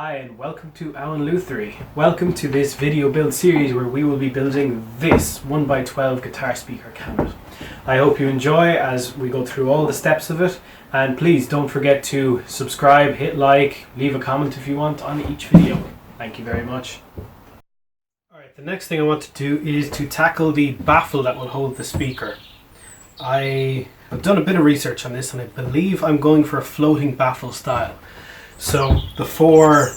Hi and welcome to Awen-lutherie. Welcome to this video build series where we will be building this 1x12 guitar speaker cabinet. I hope you enjoy as we go through all the steps of it, and please don't forget to subscribe, hit like, leave a comment if you want on each video. Thank you very much. Alright, the next thing I want to do is to tackle the baffle that will hold the speaker. I have done a bit of research on this and I believe I'm going for a floating baffle style. So the four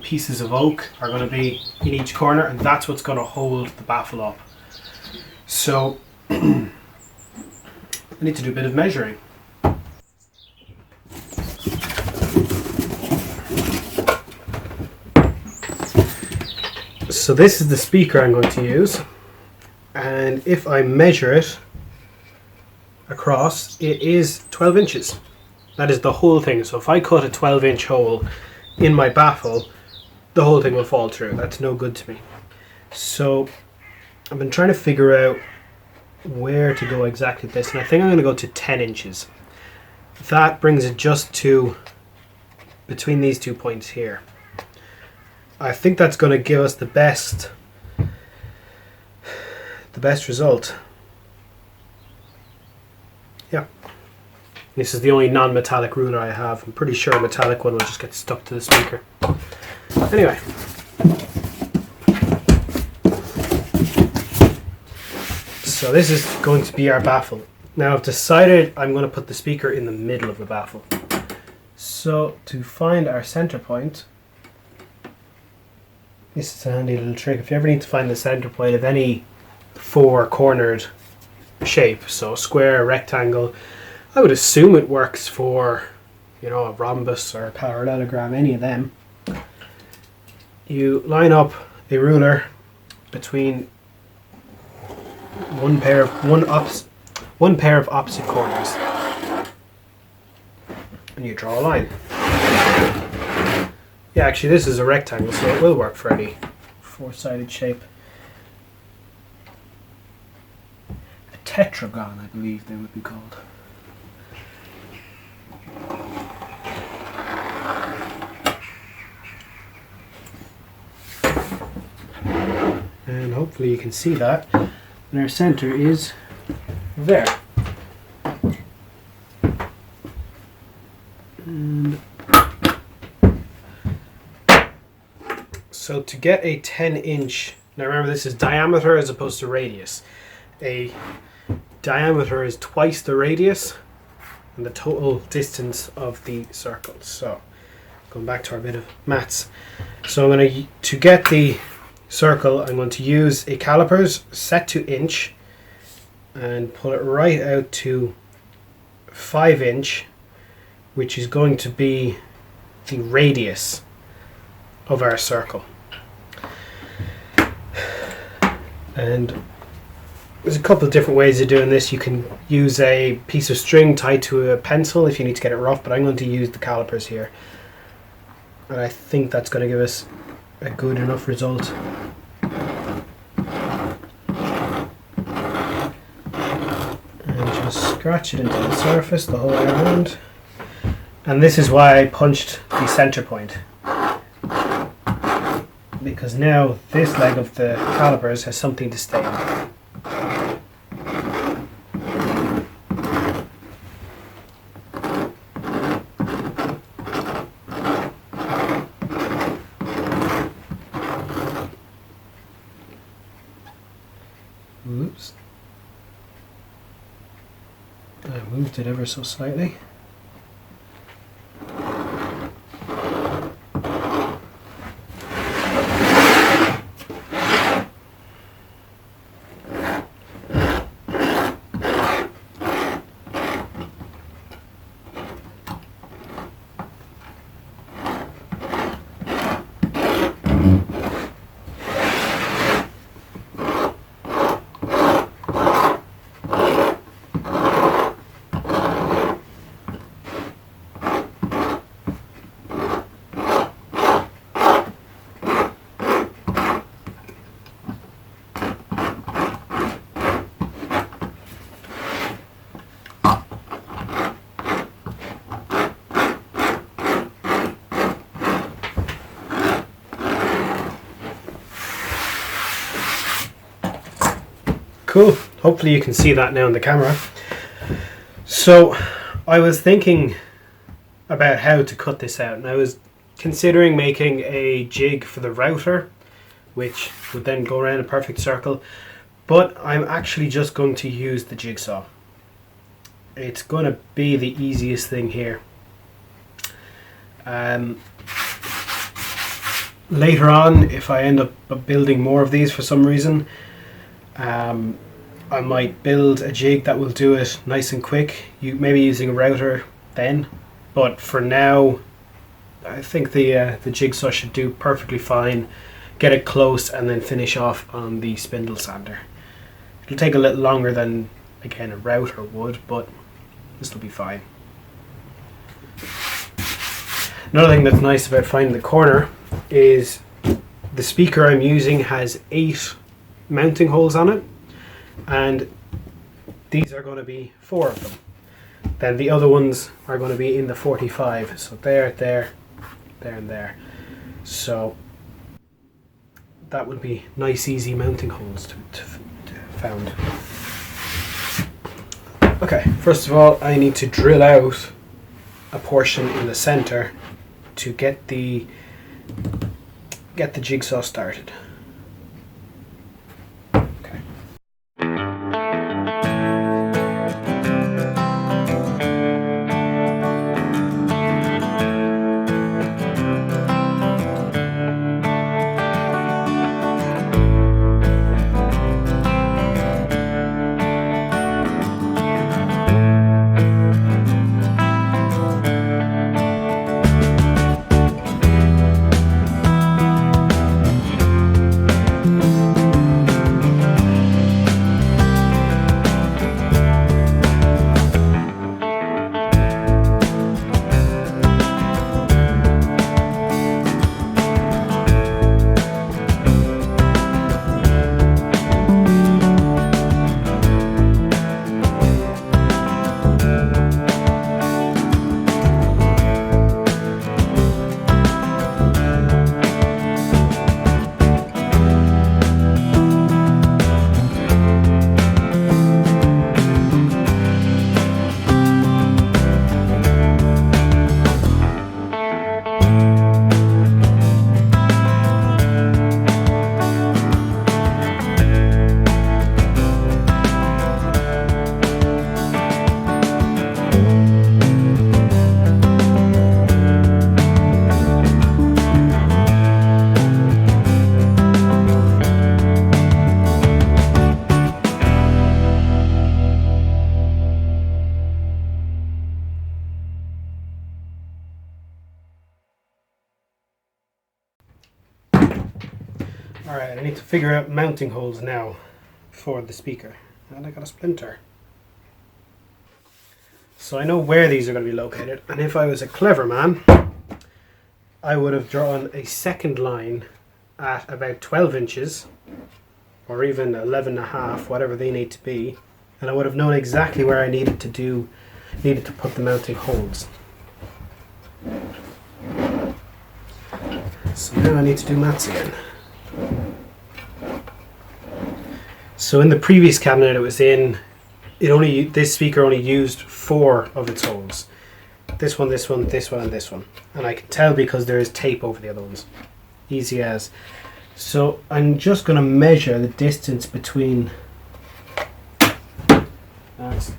pieces of oak are going to be in each corner, and that's what's going to hold the baffle up. So I need to do a bit of measuring. So this is the speaker I'm going to use, and if I measure it across, it is 12 inches. That is the whole thing. So if I cut a 12-inch hole in my baffle, the whole thing will fall through. That's no good to me. So I've been trying to figure out where to go exactly with this, and I think I'm going to go to 10 inches. That brings it just to between these 2 points here. I think that's going to give us the best result. Yeah. This is the only non-metallic ruler I have. I'm pretty sure a metallic one will just get stuck to the speaker. Anyway. So this is going to be our baffle. Now I've decided I'm going to put the speaker in the middle of the baffle. So to find our center point, this is a handy little trick. If you ever need to find the center point of any four-cornered shape, so square, rectangle, I would assume it works for, you know, a rhombus or a parallelogram, any of them. You line up a ruler between one pair of opposite corners, and you draw a line. Yeah, actually this is a rectangle, so it will work for any four-sided shape. A tetragon, I believe they would be called. And hopefully you can see that. And our center is there. And so to get a 10-inch, now remember this is diameter as opposed to radius. A diameter is twice the radius and the total distance of the circle. So going back to our bit of maths. So I'm going to get the circle, I'm going to use a calipers set to inch and pull it right out to 5 inch, which is going to be the radius of our circle. And there's a couple of different ways of doing this. You can use a piece of string tied to a pencil if you need to get it rough, but I'm going to use the calipers here. And I think that's going to give us a good enough result. And just scratch it into the surface the whole way around. And this is why I punched the center point, because now this leg of the calipers has something to stay on. Oops. I moved it ever so slightly. Cool. Hopefully you can see that now in the camera. So I was thinking about how to cut this out, and I was considering making a jig for the router, which would then go around a perfect circle, but I'm actually just going to use the jigsaw. It's going to be the easiest thing here. Later on, if I end up building more of these for some reason, I might build a jig that will do it nice and quick, maybe using a router then, but for now I think the jigsaw should do perfectly fine. Get it close and then finish off on the spindle sander. It'll take a little longer than, again, a router would, but this will be fine. Another thing that's nice about finding the corner is the speaker I'm using has 8 mounting holes on it, and these are going to be 4 of them. Then the other ones are going to be in the 45, so there, there, there and there. So that would be nice easy mounting holes to found. Okay, first of all I need to drill out a portion in the center to get the jigsaw started. Okay. Alright, I need to figure out mounting holes now for the speaker. And I got a splinter. So I know where these are going to be located, and if I was a clever man, I would have drawn a second line at about 12 inches, or even 11.5, whatever they need to be, and I would have known exactly where I needed to put the mounting holes. So now I need to do maths again. So in the previous cabinet it was in, this speaker only used 4 of its holes. This one, this one, this one and this one. And I can tell because there is tape over the other ones. Easy as. So I'm just going to measure the distance between... That's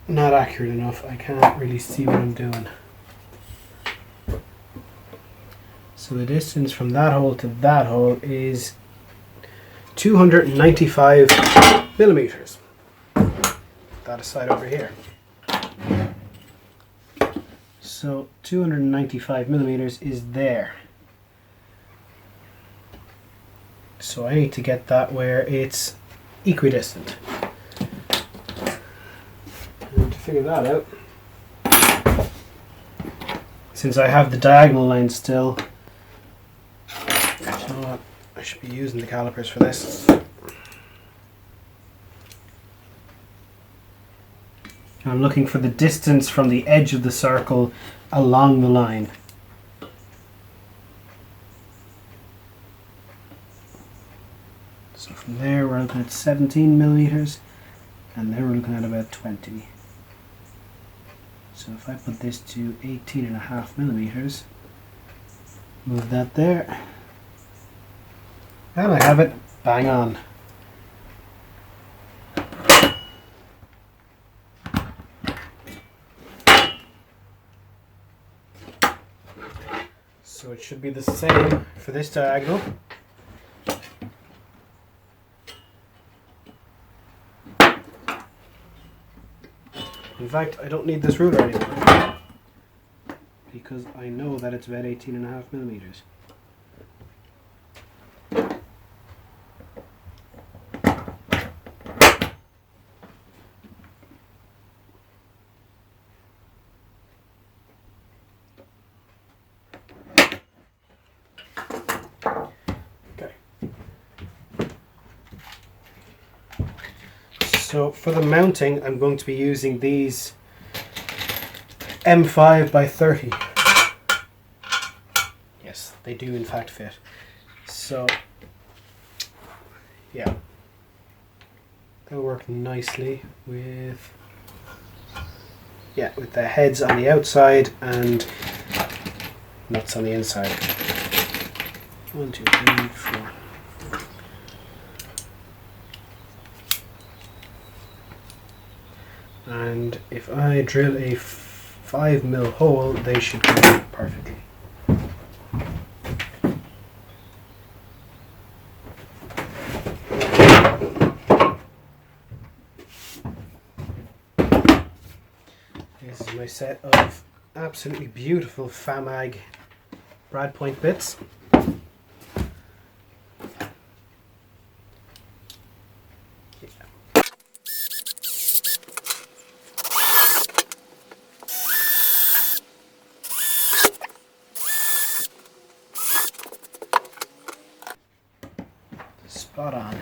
not accurate enough. I can't really see what I'm doing. So the distance from that hole to that hole is 295 millimeters. That aside over here. So 295 millimeters is there. So I need to get that where it's equidistant. And to figure that out, since I have the diagonal line still, you know what? I should be using the calipers for this. I'm looking for the distance from the edge of the circle along the line. So from there we're looking at 17 millimeters, and there we're looking at about 20. So if I put this to 18.5 millimeters, move that there, and I have it bang on. So it should be the same for this diagonal. In fact, I don't need this ruler anymore because I know that it's about 18.5 millimeters. So for the mounting, I'm going to be using these M5 by 30. Yes, they do in fact fit. So yeah, they'll work nicely with the heads on the outside and nuts on the inside. 1, 2, 3, 4. And if I drill a 5mm hole, they should go perfectly. This is my set of absolutely beautiful Famag brad point bits. Spot on.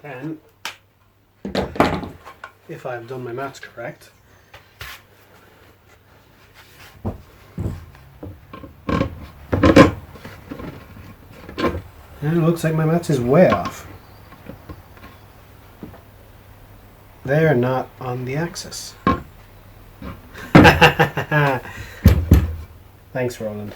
Then, if I've done my maths correct, and it looks like my maths is way off. They're not on the axis. Thanks, Roland.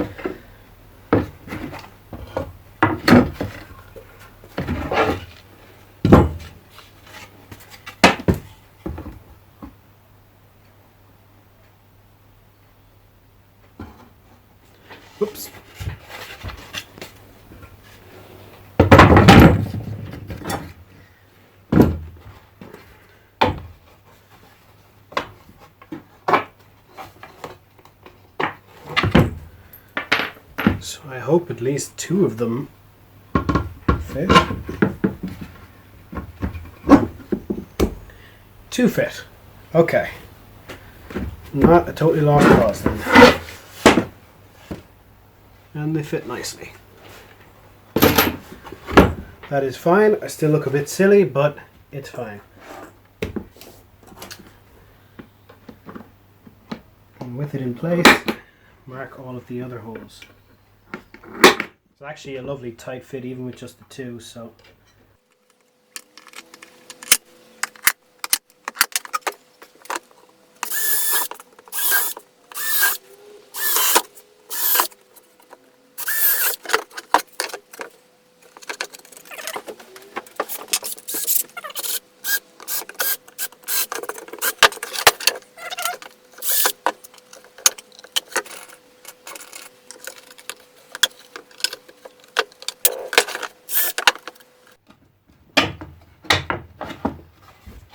Whoops. So I hope at least 2 of them fit. 2 fit. Okay. Not a totally lost cause then. And they fit nicely. That is fine. I still look a bit silly, but it's fine. And with it in place, mark all of the other holes. It's actually a lovely tight fit even with just the 2, so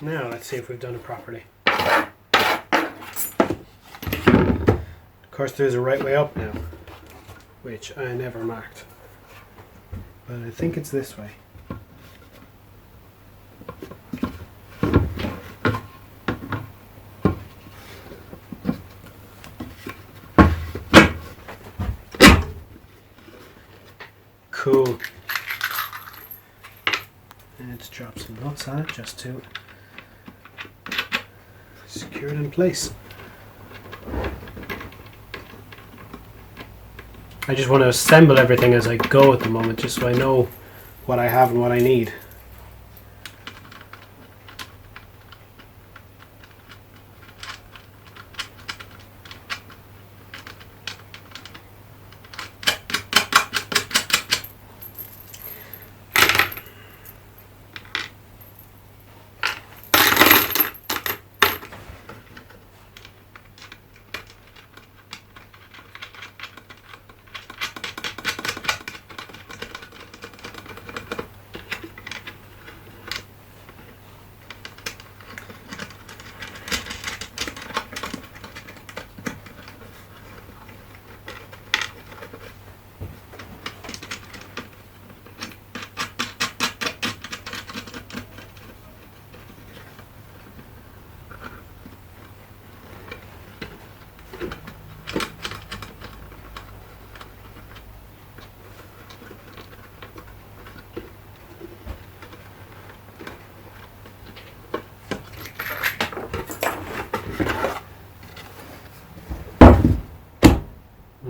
now let's see if we've done it properly. Of course there's a right way up now, which I never marked. But I think it's this way. Cool. And let's drop some nuts on it just to secure it in place. I just want to assemble everything as I go at the moment, just so I know what I have and what I need.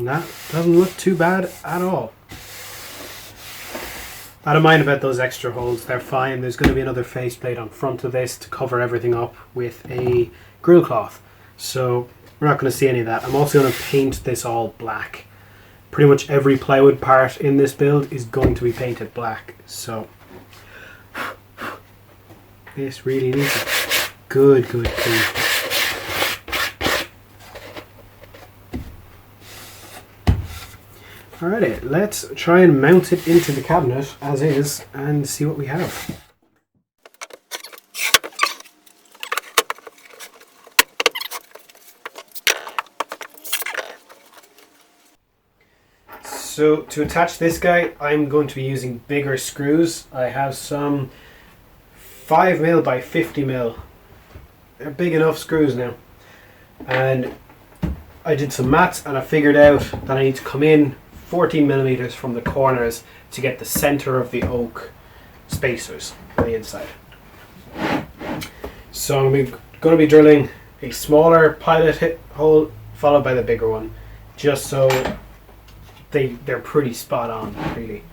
And that doesn't look too bad at all. I don't mind about those extra holes, they're fine. There's going to be another faceplate on front of this to cover everything up with a grill cloth. So we're not going to see any of that. I'm also going to paint this all black. Pretty much every plywood part in this build is going to be painted black. So this really needs a good clean. Alrighty, let's try and mount it into the cabinet as is and see what we have. So to attach this guy, I'm going to be using bigger screws. I have some 5mm by 50mm. They're big enough screws now. And I did some maths and I figured out that I need to come in 14mm from the corners to get the center of the oak spacers on the inside. So I'm going to be drilling a smaller pilot hole followed by the bigger one, just so they're pretty spot on, really.